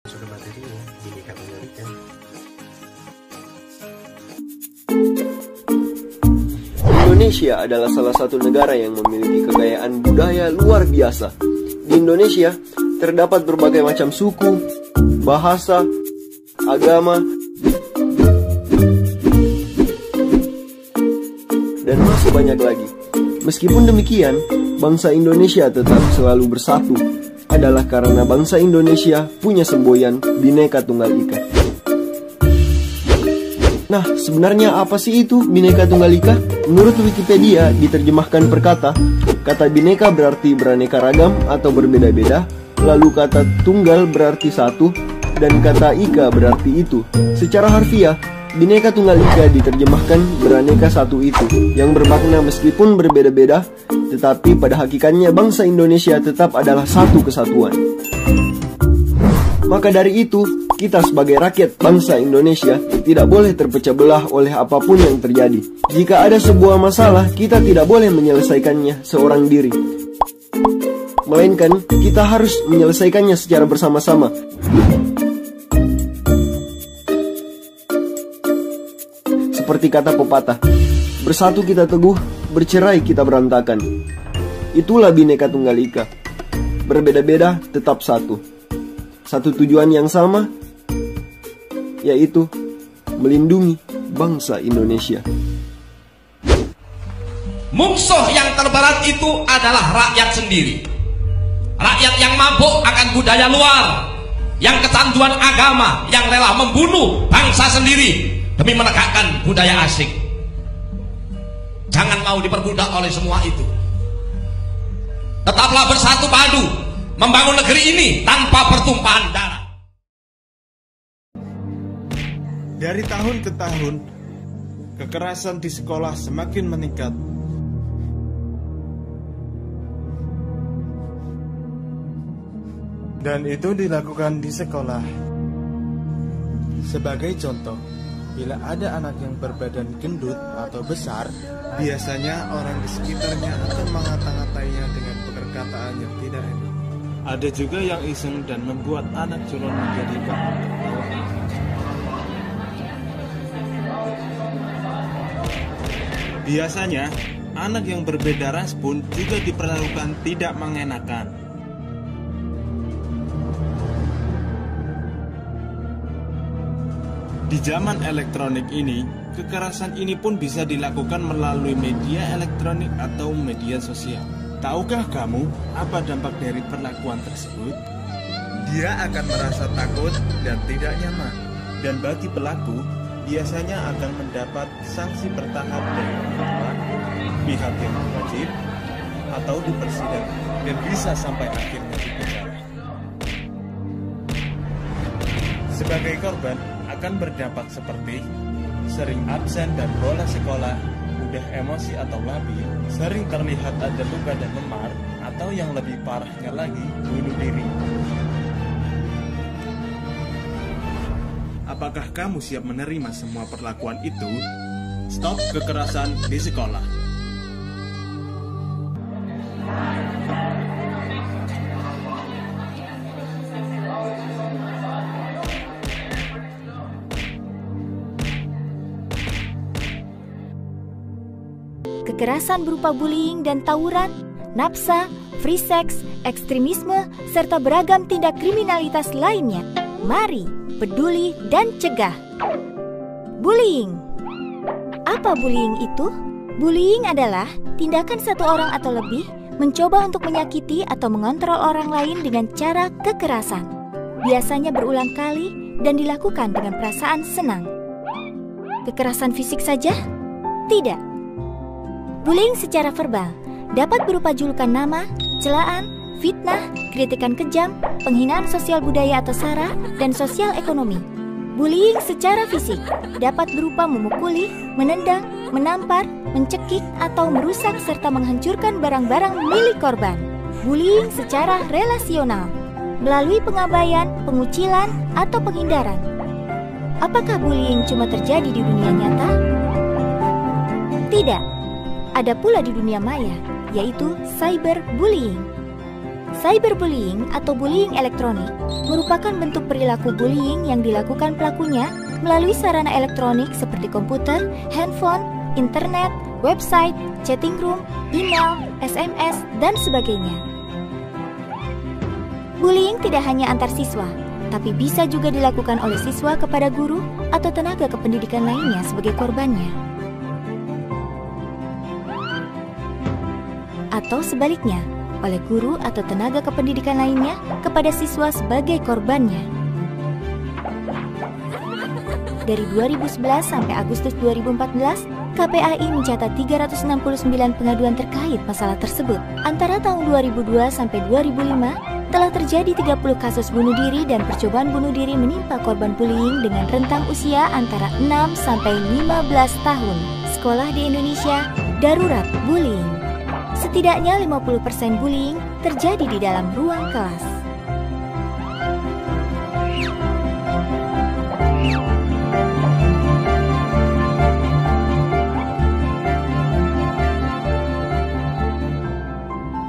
Sudah materinya Bhinneka Tunggal Ika. Indonesia adalah salah satu negara yang memiliki kekayaan budaya luar biasa. Di Indonesia terdapat berbagai macam suku, bahasa, agama, dan masih banyak lagi. Meskipun demikian, bangsa Indonesia tetap selalu bersatu. Adalah karena bangsa Indonesia punya semboyan Bhinneka Tunggal Ika. Nah, sebenarnya apa sih itu Bhinneka Tunggal Ika? Menurut Wikipedia, diterjemahkan per kata Bhinneka berarti beraneka ragam atau berbeda-beda, lalu kata tunggal berarti satu, dan kata ika berarti itu. Secara harfiah, Bhinneka Tunggal Ika diterjemahkan beraneka satu itu, yang bermakna meskipun berbeda-beda, tetapi pada hakikatnya bangsa Indonesia tetap adalah satu kesatuan. Maka dari itu, kita sebagai rakyat bangsa Indonesia tidak boleh terpecah belah oleh apapun yang terjadi. Jika ada sebuah masalah, kita tidak boleh menyelesaikannya seorang diri, melainkan kita harus menyelesaikannya secara bersama-sama. Seperti kata pepatah, bersatu kita teguh, bercerai kita berantakan. Itulah Bhinneka Tunggal Ika. Berbeda-beda tetap satu. Satu tujuan yang sama, yaitu melindungi bangsa Indonesia. Musuh yang terberat itu adalah rakyat sendiri. Rakyat yang mabuk akan budaya luar, yang kecanduan agama, yang rela membunuh bangsa sendiri demi menegakkan budaya asing. Jangan mau diperbudak oleh semua itu. Tetaplah bersatu padu membangun negeri ini tanpa pertumpahan darah. Dari tahun ke tahun, kekerasan di sekolah semakin meningkat. Dan itu dilakukan di sekolah. Sebagai contoh, bila ada anak yang berbadan gendut atau besar, biasanya orang di sekitarnya akan mengata-ngatainya dengan perkataan yang tidak enak. Ada juga yang iseng dan membuat anak culun menjadi bahan tertawa. Biasanya, anak yang berbeda ras pun juga diperlakukan tidak mengenakan. Di zaman elektronik ini, kekerasan ini pun bisa dilakukan melalui media elektronik atau media sosial. Tahukah kamu apa dampak dari perlakuan tersebut? Dia akan merasa takut dan tidak nyaman. Dan bagi pelaku, biasanya akan mendapat sanksi bertahap dari orang tua, pihak yang wajib, atau di persidangan, dan bisa sampai akhirnya dipenjara. Sebagai korban, akan berdampak seperti sering absen dan bolos sekolah, mudah emosi atau labil, sering terlihat ada luka dan memar, atau yang lebih parahnya lagi, bunuh diri. Apakah kamu siap menerima semua perlakuan itu? Stop kekerasan di sekolah. Kekerasan berupa bullying dan tawuran, nafsa, free sex, ekstremisme, serta beragam tindak kriminalitas lainnya. Mari peduli dan cegah. Bullying. Apa bullying itu? Bullying adalah tindakan satu orang atau lebih mencoba untuk menyakiti atau mengontrol orang lain dengan cara kekerasan. Biasanya berulang kali dan dilakukan dengan perasaan senang. Kekerasan fisik saja? Tidak. Bullying secara verbal dapat berupa julukan nama, celaan, fitnah, kritikan kejam, penghinaan sosial budaya atau sara, dan sosial ekonomi. Bullying secara fisik dapat berupa memukuli, menendang, menampar, mencekik, atau merusak serta menghancurkan barang-barang milik korban. Bullying secara relasional melalui pengabaian, pengucilan, atau penghindaran. Apakah bullying cuma terjadi di dunia nyata? Tidak. Ada pula di dunia maya, yaitu cyberbullying. Cyberbullying atau bullying elektronik merupakan bentuk perilaku bullying yang dilakukan pelakunya melalui sarana elektronik seperti komputer, handphone, internet, website, chatting room, email, SMS, dan sebagainya. Bullying tidak hanya antar siswa, tapi bisa juga dilakukan oleh siswa kepada guru atau tenaga kependidikan lainnya sebagai korbannya. Atau sebaliknya, oleh guru atau tenaga kependidikan lainnya kepada siswa sebagai korbannya. Dari 2011 sampai Agustus 2014, KPAI mencatat 369 pengaduan terkait masalah tersebut. Antara tahun 2002 sampai 2005, telah terjadi 30 kasus bunuh diri dan percobaan bunuh diri menimpa korban bullying dengan rentang usia antara 6 sampai 15 tahun. Sekolah di Indonesia darurat bullying. Setidaknya 50% bullying terjadi di dalam ruang kelas.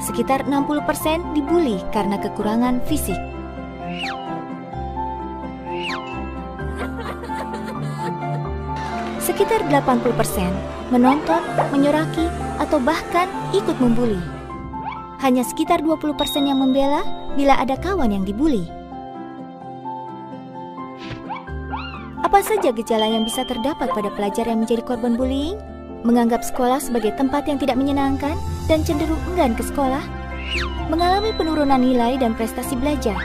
Sekitar 60% dibully karena kekurangan fisik. Sekitar 80% menonton, menyoraki, atau bahkan ikut membuli. Hanya sekitar 20% yang membela bila ada kawan yang dibuli. Apa saja gejala yang bisa terdapat pada pelajar yang menjadi korban bullying? Menganggap sekolah sebagai tempat yang tidak menyenangkan dan cenderung enggan ke sekolah, mengalami penurunan nilai dan prestasi belajar,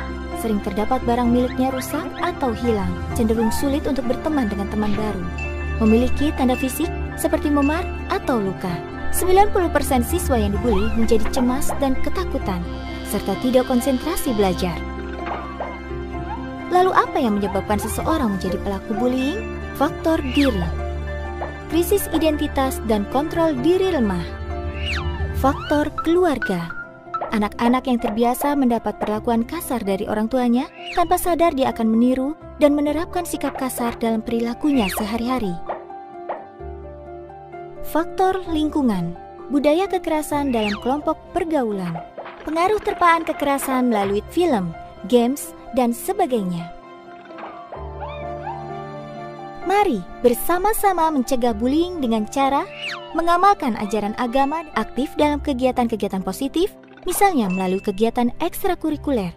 sering terdapat barang miliknya rusak atau hilang, cenderung sulit untuk berteman dengan teman baru, memiliki tanda fisik seperti memar atau luka. 90% siswa yang dibully menjadi cemas dan ketakutan, serta tidak konsentrasi belajar. Lalu apa yang menyebabkan seseorang menjadi pelaku bullying? Faktor diri. Krisis identitas dan kontrol diri lemah. Faktor keluarga. Anak-anak yang terbiasa mendapat perlakuan kasar dari orang tuanya, tanpa sadar dia akan meniru dan menerapkan sikap kasar dalam perilakunya sehari-hari. Faktor lingkungan. Budaya kekerasan dalam kelompok pergaulan. Pengaruh terpaan kekerasan melalui film, games, dan sebagainya. Mari bersama-sama mencegah bullying dengan cara mengamalkan ajaran agama, aktif dalam kegiatan-kegiatan positif, misalnya melalui kegiatan ekstrakurikuler,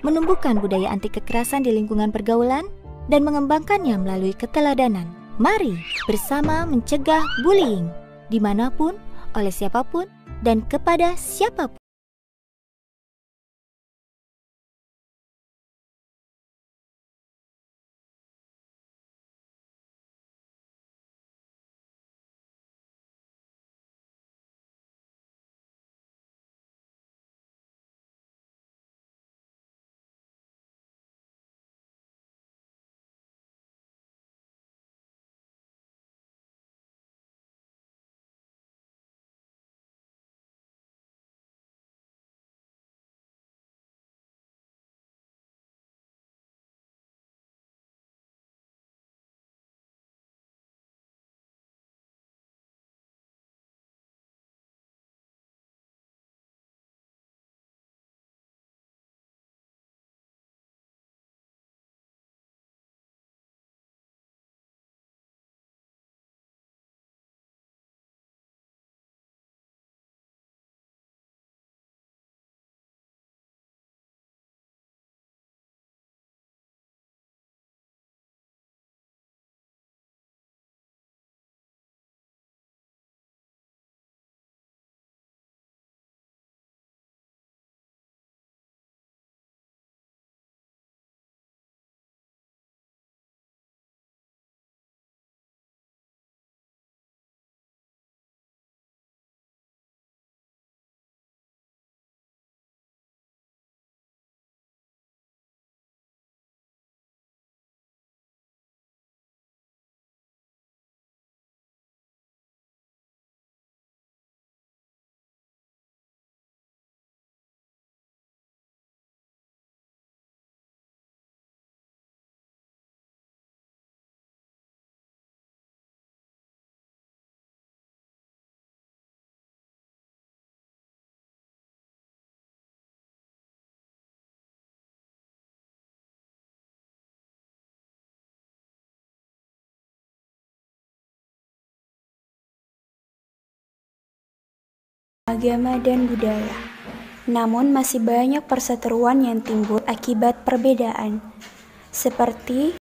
menumbuhkan budaya anti kekerasan di lingkungan pergaulan, dan mengembangkannya melalui keteladanan. Mari bersama mencegah bullying, dimanapun, oleh siapapun, dan kepada siapapun. agama dan budaya. Namun masih banyak perseteruan yang timbul akibat perbedaan, seperti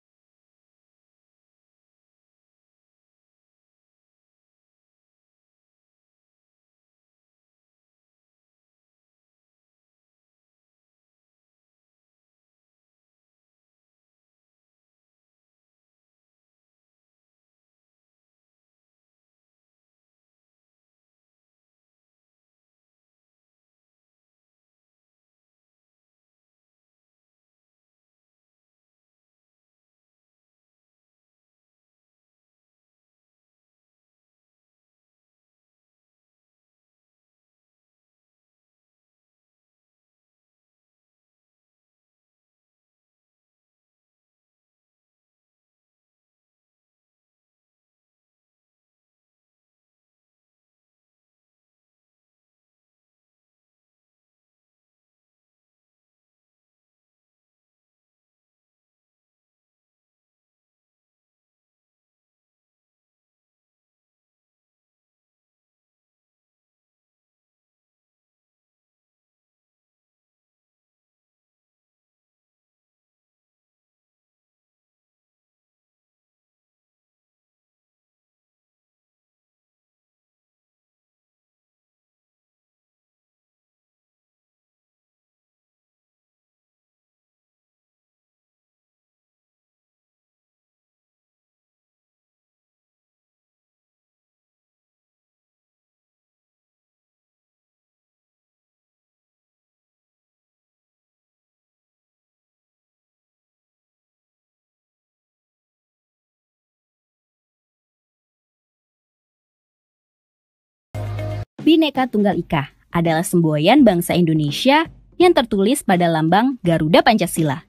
Bhinneka Tunggal Ika adalah semboyan bangsa Indonesia yang tertulis pada lambang Garuda Pancasila.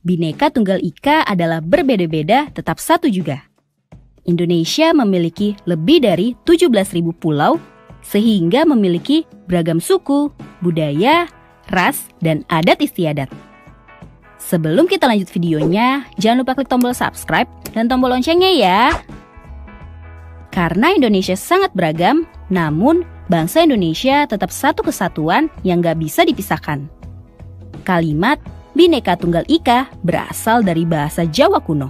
Bhinneka Tunggal Ika adalah berbeda-beda tetap satu juga. Indonesia memiliki lebih dari 17.000 pulau sehingga memiliki beragam suku, budaya, ras, dan adat istiadat. Sebelum kita lanjut videonya, jangan lupa klik tombol subscribe dan tombol loncengnya ya. Karena Indonesia sangat beragam, namun bangsa Indonesia tetap satu kesatuan yang gak bisa dipisahkan. Kalimat Bhinneka Tunggal Ika berasal dari bahasa Jawa kuno.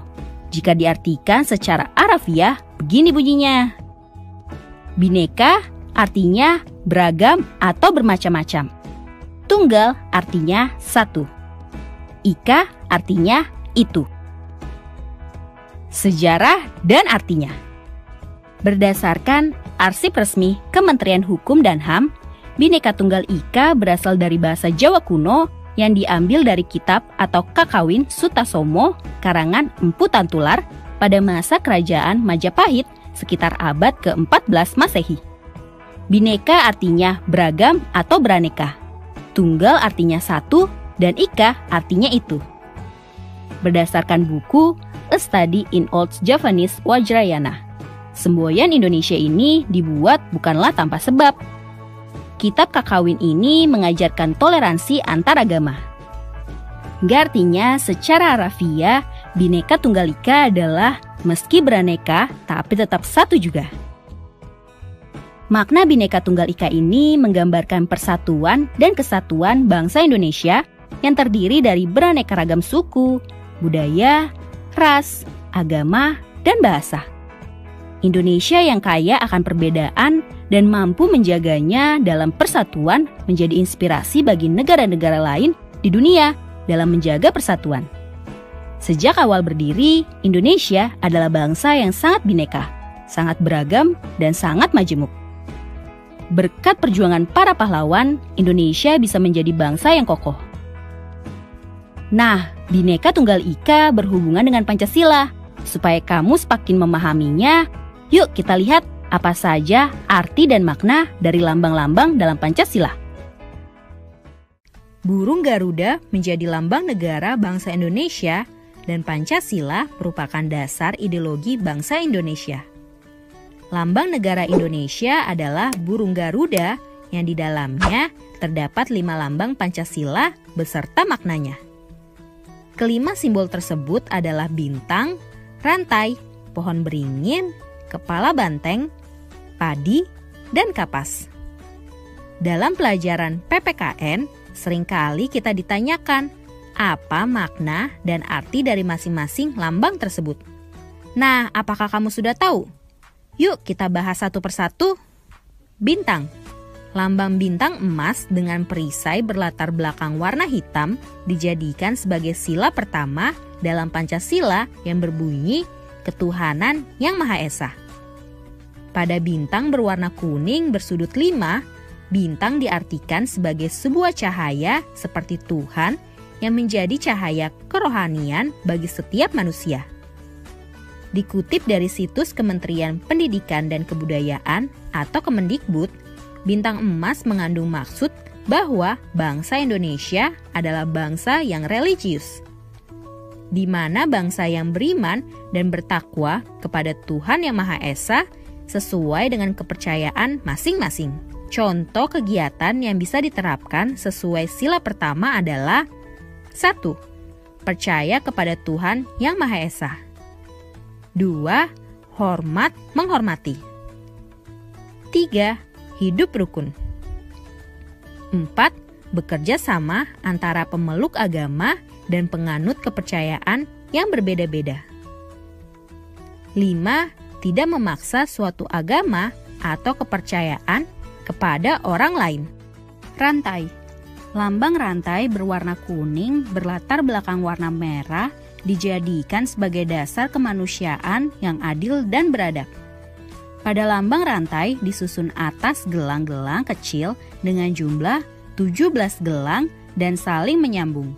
Jika diartikan secara harafiah, begini bunyinya. Bhinneka artinya beragam atau bermacam-macam. Tunggal artinya satu. Ika artinya itu. Sejarah dan artinya. Berdasarkan arsip resmi Kementerian Hukum dan HAM, Bhinneka Tunggal Ika berasal dari bahasa Jawa kuno yang diambil dari kitab atau Kakawin Suttasomo karangan Empu Tantular pada masa kerajaan Majapahit sekitar abad ke-14 Masehi. Bhinneka artinya beragam atau beraneka. Tunggal artinya satu dan Ika artinya itu. Berdasarkan buku A Study in Old Javanese Vajrayana, semboyan Indonesia ini dibuat bukanlah tanpa sebab. Kitab Kakawin ini mengajarkan toleransi antar agama. Artinya secara harafiah, Bhinneka Tunggal Ika adalah meski beraneka tapi tetap satu juga. Makna Bhinneka Tunggal Ika ini menggambarkan persatuan dan kesatuan bangsa Indonesia yang terdiri dari beraneka ragam suku, budaya, ras, agama, dan bahasa. Indonesia yang kaya akan perbedaan dan mampu menjaganya dalam persatuan menjadi inspirasi bagi negara-negara lain di dunia dalam menjaga persatuan. Sejak awal berdiri, Indonesia adalah bangsa yang sangat bineka, sangat beragam, dan sangat majemuk. Berkat perjuangan para pahlawan, Indonesia bisa menjadi bangsa yang kokoh. Nah, Bhinneka Tunggal Ika berhubungan dengan Pancasila. Supaya kamu semakin memahaminya, yuk kita lihat apa saja arti dan makna dari lambang-lambang dalam Pancasila. Burung Garuda menjadi lambang negara bangsa Indonesia dan Pancasila merupakan dasar ideologi bangsa Indonesia. Lambang negara Indonesia adalah burung Garuda yang di dalamnya terdapat 5 lambang Pancasila beserta maknanya. Kelima simbol tersebut adalah bintang, rantai, pohon beringin, kepala banteng, padi, dan kapas. Dalam pelajaran PPKN, seringkali kita ditanyakan apa makna dan arti dari masing-masing lambang tersebut. Nah, apakah kamu sudah tahu? Yuk kita bahas satu persatu. Bintang. Lambang bintang emas dengan perisai berlatar belakang warna hitam dijadikan sebagai sila pertama dalam Pancasila yang berbunyi Ketuhanan Yang Maha Esa. Pada bintang berwarna kuning bersudut 5, bintang diartikan sebagai sebuah cahaya seperti Tuhan yang menjadi cahaya kerohanian bagi setiap manusia. Dikutip dari situs Kementerian Pendidikan dan Kebudayaan atau Kemendikbud, bintang emas mengandung maksud bahwa bangsa Indonesia adalah bangsa yang religius, di mana bangsa yang beriman dan bertakwa kepada Tuhan Yang Maha Esa sesuai dengan kepercayaan masing-masing. Contoh kegiatan yang bisa diterapkan sesuai sila pertama adalah 1. Percaya kepada Tuhan Yang Maha Esa. 2. Hormat menghormati. 3. Hidup rukun. 4. Bekerja sama antara pemeluk agama dan penganut kepercayaan yang berbeda-beda. 5. Tidak memaksa suatu agama atau kepercayaan kepada orang lain. Rantai. Lambang rantai berwarna kuning berlatar belakang warna merah dijadikan sebagai dasar kemanusiaan yang adil dan beradab. Pada lambang rantai disusun atas gelang-gelang kecil dengan jumlah 17 gelang dan saling menyambung,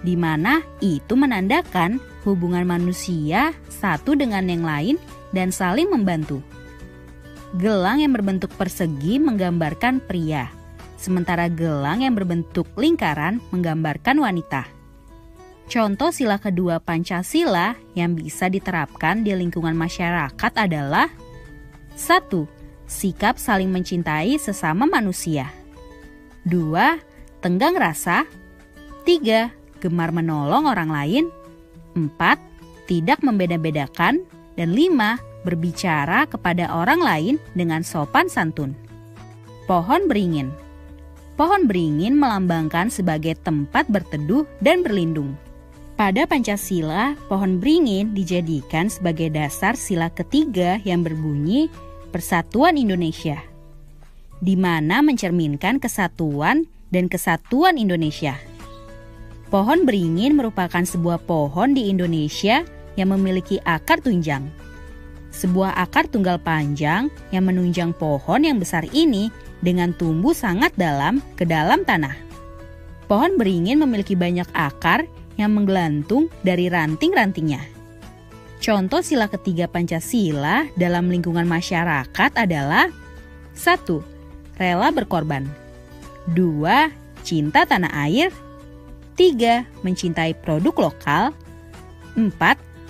di mana itu menandakan hubungan manusia satu dengan yang lain dan saling membantu. Gelang yang berbentuk persegi menggambarkan pria, sementara gelang yang berbentuk lingkaran menggambarkan wanita. Contoh sila kedua Pancasila yang bisa diterapkan di lingkungan masyarakat adalah 1. Sikap saling mencintai sesama manusia. 2. Tenggang rasa. 3. Gemar menolong orang lain. 4. Tidak membeda-bedakan. Dan 5. Berbicara kepada orang lain dengan sopan santun. Pohon beringin. Pohon beringin melambangkan sebagai tempat berteduh dan berlindung. Pada Pancasila, pohon beringin dijadikan sebagai dasar sila ketiga yang berbunyi Persatuan Indonesia, di mana mencerminkan kesatuan dan kesatuan Indonesia. Pohon beringin merupakan sebuah pohon di Indonesia yang memiliki akar tunjang. Sebuah akar tunggal panjang yang menunjang pohon yang besar ini dengan tumbuh sangat dalam ke dalam tanah. Pohon beringin memiliki banyak akar yang menggelantung dari ranting-rantingnya. Contoh sila ketiga Pancasila dalam lingkungan masyarakat adalah 1. Rela berkorban. 2. Cinta tanah air. 3. Mencintai produk lokal. 4.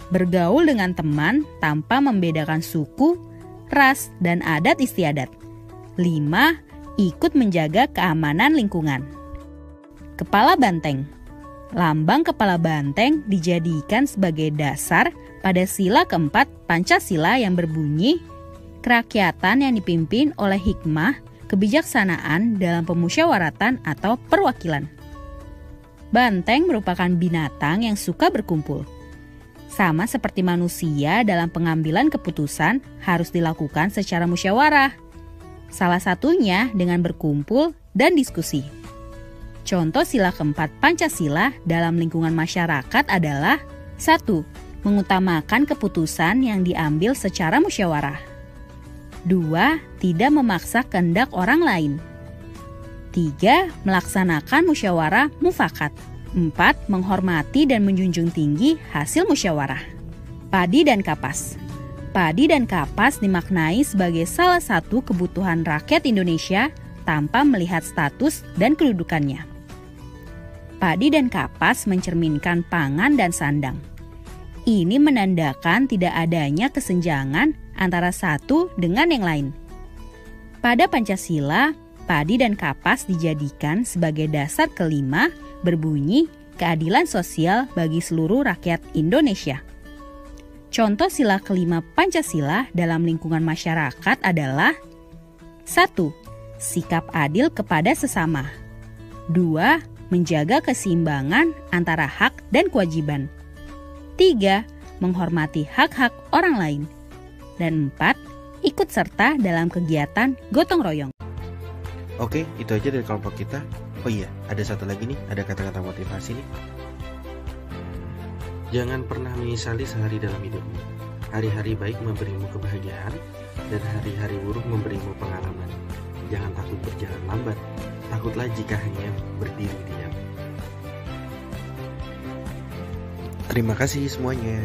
Bergaul dengan teman tanpa membedakan suku, ras, dan adat istiadat. 5. Ikut menjaga keamanan lingkungan. Kepala banteng. Lambang kepala banteng dijadikan sebagai dasar pada sila keempat Pancasila yang berbunyi kerakyatan yang dipimpin oleh hikmah, kebijaksanaan dalam pemusyawaratan atau perwakilan. Banteng merupakan binatang yang suka berkumpul. Sama seperti manusia dalam pengambilan keputusan harus dilakukan secara musyawarah. Salah satunya dengan berkumpul dan diskusi. Contoh sila keempat Pancasila dalam lingkungan masyarakat adalah 1. Mengutamakan keputusan yang diambil secara musyawarah. 2. Tidak memaksa kehendak orang lain. 3. Melaksanakan musyawarah mufakat. 4. Menghormati dan menjunjung tinggi hasil musyawarah. Padi dan kapas. Padi dan kapas dimaknai sebagai salah satu kebutuhan rakyat Indonesia tanpa melihat status dan kedudukannya. Padi dan kapas mencerminkan pangan dan sandang. Ini menandakan tidak adanya kesenjangan antara satu dengan yang lain. Pada Pancasila, padi dan kapas dijadikan sebagai dasar kelima berbunyi keadilan sosial bagi seluruh rakyat Indonesia. Contoh sila kelima Pancasila dalam lingkungan masyarakat adalah 1. sikap adil kepada sesama. 2. Menjaga keseimbangan antara hak dan kewajiban. 3. Menghormati hak-hak orang lain. Dan 4. Ikut serta dalam kegiatan gotong royong. Oke, itu aja dari kelompok kita. Oh iya, ada satu lagi nih, ada kata-kata motivasi nih. Jangan pernah menyesali sehari dalam hidupmu. Hari-hari baik memberimu kebahagiaan, dan hari-hari buruk memberimu pengalaman. Jangan takut berjalan lambat, takutlah jika hanya berdiri diam. Terima kasih semuanya.